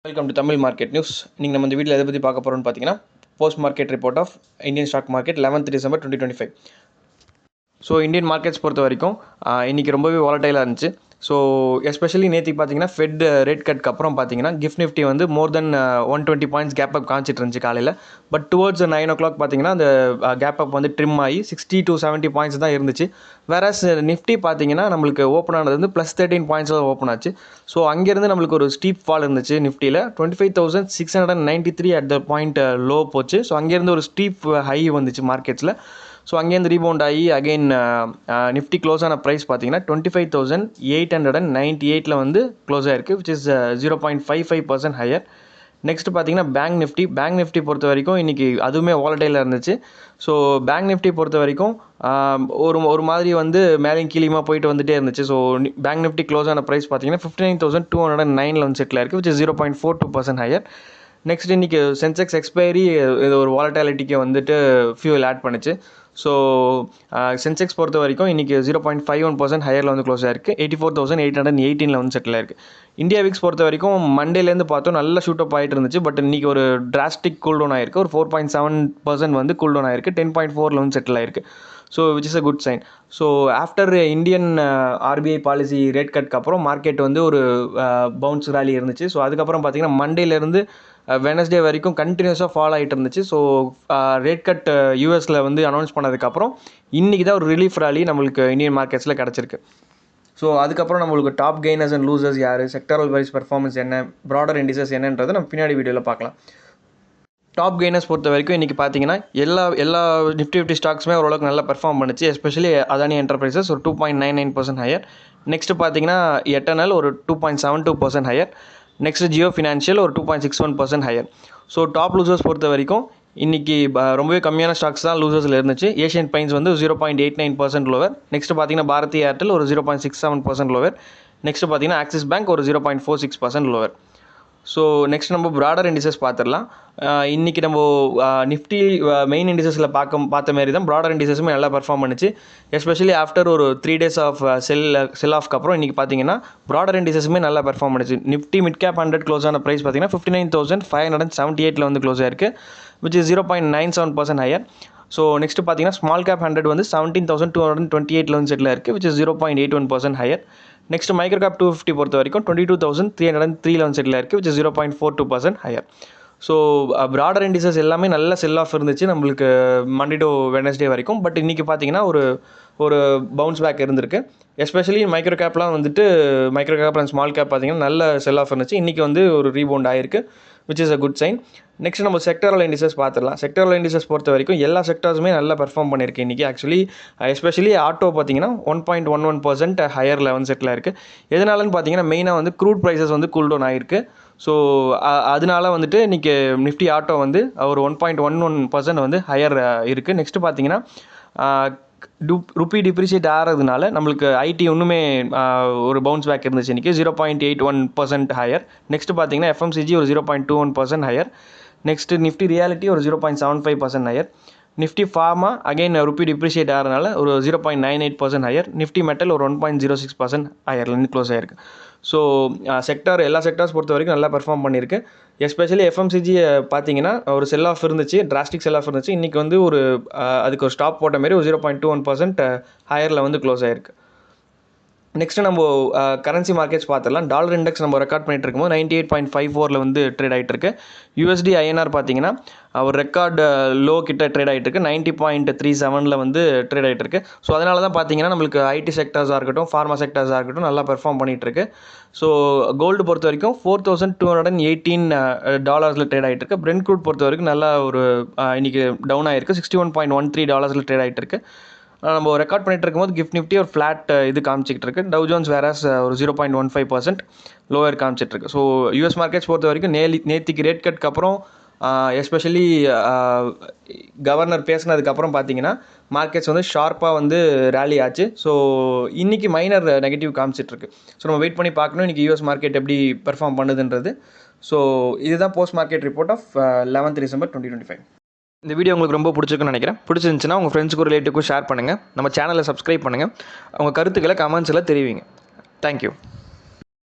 Welcome to Tamil market news. நீங்கள் நம்ம இந்த வீடியோவில் எதை பற்றி பார்க்க போகிறோம்னு பார்த்தீங்கன்னா, post market report of Indian stock market 11th December 2025. So Indian markets பொறுத்த வரைக்கும் இன்றைக்கி ரொம்பவே வாலட்டைலாக இருந்துச்சு. ஸோ எஸ்பெஷலி நேற்றுக்கு பார்த்தீங்கன்னா ஃபெட் ரேட் கட்க்கு அப்புறம் பார்த்தீங்கன்னா கிஃப்ட் நிஃப்டி வந்து மோர் தென் 120 பாயிண்ட்ஸ் கேப் அப் காமிச்சிட்டு இருந்துச்சு காலையில். பட் டுவர்ட்ஸ் 9 o'clock பார்த்தீங்கன்னா அந்த கேப் அப் வந்து ட்ரிம் ஆகி 60 to 70 பாயிண்ட்ஸ் தான் இருந்துச்சு. வேறஸ் நிஃப்டி பார்த்தீங்கன்னா நம்மளுக்கு ஓப்பன் ஆனது வந்து +13 பாயிண்ட்ஸ் தான் ஓப்பன் ஆச்சு. ஸோ அங்கேருந்து நம்மளுக்கு ஒரு ஸ்டீப் ஃபால் இருந்துச்சு. நிஃப்டியில் 25,693 அட் த பாயிண்ட் லோ போச்சு. ஸோ அங்கேருந்து ஒரு ஸ்டீப் ஹை வந்துச்சு மார்க்கெட்ஸில். ஸோ அங்கேருந்து ரீபவுண்ட் ஆகி அகெயின் நிஃப்டி க்ளோஸ் ஆன ப்ரைஸ் பார்த்தீங்கன்னா 25,898 வந்து க்ளோஸ் ஆகிருக்கு, விச் இஸ் 0.55% ஹையர். நெக்ஸ்ட் பார்த்தீங்கன்னா பேங்க் நிஃப்டி பொறுத்த வரைக்கும் இன்றைக்கி அதுவுமே வாலட்டைலாக இருந்துச்சு. ஸோ பேங்க் நிஃப்டி பொறுத்த வரைக்கும் ஒரு மாதிரி வந்து மேலேயும் கீழேயுமா போயிட்டு வந்துட்டே இருந்துச்சு. ஸோ பேங்க் நிஃப்டி க்ளோஸ் ஆன ப்ரைஸ் பார்த்தீங்கன்னா 59,209 வந்து செட்டில் ஆயிருக்கு, விச் இஸ் 0.42% ஹையர். நெக்ஸ்ட் இன்றைக்கி சென்செக்ஸ் எக்ஸ்பைரி இது ஒரு வாலட்டாலிட்டிக்கு வந்துட்டு ஃபியூல் ஆட் பண்ணுச்சு. ஸோ சென்செக்ஸ் பொறுத்த வரைக்கும் இன்றைக்கி 0.51% ஹையரில் வந்து க்ளோஸ் ஆயிருக்கு, 84,818 வந்து செட்டில் ஆயிருக்கு. இந்தியா விக்ஸ் பொறுத்த வரைக்கும் மண்டேலேருந்து பார்த்தோம் நல்லா ஷூட் அப் ஆகிட்டு இருந்துச்சு. பட் இன்றைக்கி ஒரு டிராஸ்டிக் கூல் டவுன் ஆயிருக்கு, ஒரு 4.7% வந்து கூல் டவுன் ஆயிருக்கு, 10.4 வந்து செட்டில் ஆயிருக்கு. So which is a good sign. So after Indian RBI policy rate கட்க்கு அப்புறம் மார்க்கெட் வந்து ஒரு பவுன்ஸ் ராலி இருந்துச்சு. ஸோ அதுக்கப்புறம் பார்த்தீங்கன்னா மண்டேலேருந்து வெனஸ்டே வரைக்கும் கண்டினியூஸாக ஃபாலோ ஆகிட்டு இருந்துச்சு. ஸோ ரேட் கட் யூஎஸில் வந்து அனௌன்ஸ் பண்ணதுக்கப்புறம் இன்றைக்கி தான் ஒரு ரிலீஃப் ராலி நம்மளுக்கு இந்தியன் மார்க்கெட்ஸில் கிடச்சிருக்கு. ஸோ அதுக்கப்புறம் நம்மளுக்கு டாப் கெய்னர்ஸ் அண்ட் லூசர்ஸ் யார், செக்டரல் வைஸ் பெர்ஃபார்மன்ஸ் என்ன, ப்ராடர் இண்டிசஸ் என்னன்றதை நம்ம பின்னாடி வீடியோவில் பார்க்கலாம். டாப் கெய்னர்ஸ் பொறுத்த வரைக்கும் இன்றைக்கி பார்த்தீங்கன்னா எல்லா நிஃப்டி ஸ்டாக்ஸுமே ஓரளவுக்கு நல்லா பெர்ஃபார்ம் பண்ணுச்சு. எஸ்பெஷலி அதானி என்டர்பிரைசஸ் ஒரு 2.99% ஹையர். நெக்ஸ்ட் பார்த்தீங்கன்னா எட்டர்னல் ஒரு 2.72% ஹையர். நெக்ஸ்ட் ஜியோ ஃபினான்ஷியல் ஒரு 2.61% ஹையர். ஸோ டாப் லூசர்ஸ் பொறுத்த வரைக்கும் இன்றைக்கி ரொம்பவே கம்மியான ஸ்டாக்ஸ் தான் லூசர்ஸில் இருந்துச்சு. ஏஷியன் பெயிண்ட்ஸ் வந்து 0.89% லோவர். நெக்ஸ்ட் பார்த்தீங்கன்னா பாரதி ஏர்டெல் ஒரு 0.67% லோவர். நெக்ஸ்ட் பார்த்தீங்கன்னா ஆக்சிஸ் பேங்க் ஒரு 0.46% லோவர். ஸோ நெக்ஸ்ட் நம்ம ப்ராடர் இண்டிசஸ் பார்த்துடலாம். இன்றைக்கி நம்ம நிஃப்டி மெயின் இண்டிசஸில் பார்த்த மாரி தான் ப்ராடர் இண்டிசஸுமே நல்லா பர்ஃபார்ம் பண்ணுச்சு. எஸ்பெஷலி ஆஃப்டர் ஒரு 3 days ஆஃப் செல் ஆஃப்க்கு அப்புறம் இன்றைக்கி பார்த்தீங்கன்னா ப்ராடர் இண்டிசஸுமே நல்லா பர்ஃபார்ம் பண்ணுச்சு. நிஃப்டி மிட் கேப் 100 க்ளோஸ் ஆன ப்ரைஸ் பார்த்தீங்கன்னா 59,578 வந்து க்ளோஸ் ஆயிருக்கு, which is 0.97% higher. So next பார்த்தீங்கன்னா ஸ்மால் கேப் 100 வந்து 17,228 வந்து செட்டில் இருக்குது, which is 0.81% higher. Next micro gap 250 பொறுத்த வரைக்கும் 22,303 வந்து செட்டில் இருக்குது, which is 0.42% higher. So broader indices எல்லாமே நல்ல செல் ஆஃப் இருந்துச்சு நம்மளுக்கு மண்டே டு வெனஸ்டே வரைக்கும். பட் இன்றைக்கி பார்த்தீங்கன்னா ஒரு பவுன்ஸ் பேக் இருந்திருக்கு. எஸ்பெஷலி மைக்ரோ கேப்லாம் வந்துட்டு micro gap and small cap பார்த்தீங்கன்னா நல்ல செல் ஆஃப் இருந்துச்சு. இன்றைக்கி வந்து ஒரு ரீபவுண்ட் ஆகிருக்கு, which is a good sign. Next நம்ம செக்டரல் இண்டிசஸ் பார்த்துடலாம். செக்டரல் இண்டிசஸ் பொறுத்த வரைக்கும் எல்லா செக்டர்ஸுமே நல்லா பெர்ஃபார்ம் பண்ணியிருக்கு இன்றைக்கி. ஆக்சுவலி எஸ்பெஷலி ஆட்டோ பார்த்தீங்கன்னா 1.11% ஹையரில் வந்து செட்டில் ஆயிருக்கு. எதனாலன்னு பார்த்தீங்கன்னா மெயினாக வந்து க்ரூட் ப்ரைஸஸ் வந்து கூல் டவுன் ஆகிருக்கு. ஸோ அதனால வந்துட்டு இன்றைக்கி நிஃப்டி ஆட்டோ வந்து ஒரு 1.11% வந்து ஹையர் இருக்குது. நெக்ஸ்ட்டு பார்த்தீங்கன்னா ருப்பி டிப்ரிஷியேட் ஆகிறதுனால நம்மளுக்கு ஐடி இன்னுமே ஒரு பவுன்ஸ் பேக் இருந்துச்சு இன்றைக்கி, 0.81% ஹையர். நெக்ஸ்ட்டு பார்த்தீங்கன்னா எஃப்எம்சிஜி ஒரு 0.21% ஹையர். நெக்ஸ்ட்டு நிஃப்டி ரியாலிட்டி ஒரு 0.75% higher. Nifty pharma again rupee depreciate ஆகிறதுனால ஒரு 0.98% ஹையர். நிஃப்டி மெட்டல் ஒரு 1.06% ஹையர்லேருந்து க்ளோஸ் ஆகிருக்கு. ஸோ எல்லா செக்டார்ஸ் பொறுத்த வரைக்கும் நல்லா பெர்ஃபார்ம் பண்ணியிருக்கு. எஸ்பெஷலி எஃப்எம்சிஜி பார்த்தீங்கன்னா ஒரு செல் ஆஃப் இருந்துச்சு, டிராஸ்டிக் செல் ஆஃப் இருந்துச்சு. இன்றைக்கி வந்து அதுக்கு ஒரு ஸ்டாப் போட்ட மாதிரி ஒரு 0.21% ஹையரில் வந்து க்ளோஸ் ஆகிருக்கு. நெக்ஸ்ட்டு நம்ம கரன்சி மார்க்கெட்ஸ் பார்த்துடலாம். டாலர் இண்டெக்ஸ் நம்ம ரெக்கார்ட் பண்ணிட்டு இருக்கும்போது 98.54 வந்து ட்ரேட் ஆகிட்டு இருக்கு. யூஎஸ்டி ஐஎன்ஆர் பார்த்தீங்கன்னா ஒரு ரெக்கார்டு லோ கிட்ட ட்ரேட் ஆகிட்டு இருக்கு, 90.37 வந்து ட்ரேட் ஆகிட்டு இருக்கு. ஸோ அதனால தான் பார்த்தீங்கன்னா நம்மளுக்கு ஐடி செக்டர்ஸாக இருக்கட்டும், ஃபார்மா செக்டர்ஸாக இருக்கட்டும் நல்லா பெர்ஃபார்ம் பண்ணிகிட்டு இருக்கு. ஸோ கோல்டு பொறுத்த வரைக்கும் $4,218 ட்ரேட் ஆகிட்டு இருக்கு. பிரெண்ட் க்ரூட் பொறுத்த வரைக்கும் நல்லா ஒரு இன்றைக்கி டவுன் ஆகிருக்கு, $61.13 ட்ரேட் ஆகிட்டு இருக்கு. நம்ம ரெக்கார்ட் பண்ணிட்டு இருக்கும்போது கிஃப்ட் நிஃப்டி ஒரு ஃப்ளாட் இது காமிச்சிக்கிட்டு இருக்கு. டவ் ஜோன்ஸ் வேறஸ் ஒரு 0.15% லோவர் காமிச்சிட்டு இருக்கு. ஸோ யூஎஸ் மார்க்கெட்ஸ் பொறுத்த வரைக்கும் நேத்திக்கு ரேட் கட்க்கு அப்புறம் எஸ்பெஷலி கவர்னர் பேசினதுக்கப்புறம் பார்த்தீங்கன்னா மார்க்கெட்ஸ் வந்து ஷார்ப்பாக வந்து ரேலி ஆச்சு. ஸோ இன்றைக்கி மைனர் நெகட்டிவ் காமிச்சிட்ருக்கு. ஸோ நம்ம வெயிட் பண்ணி பார்க்கணும் இன்றைக்கி யூஎஸ் மார்க்கெட் எப்படி பெர்ஃபார்ம் பண்ணுதுன்றது. ஸோ இதுதான் post market report of 11th December 2025. இந்த வீடியோ உங்களுக்கு ரொம்ப பிடிச்சிருக்குன்னு நினைக்கிறேன். பிடிச்சிருந்துச்சுன்னா உங்கள் ஃப்ரெண்ட்ஸுக்கும் ரிலேட்டிவ்க்கும் ஷேர் பண்ணுங்கள். நம்ம சேனலை சப்ஸ்கிரைப் பண்ணுங்கள். உங்கள் கருத்துக்களை கமெண்ட்ஸில் தெரிவிங்க. தேங்க்யூ.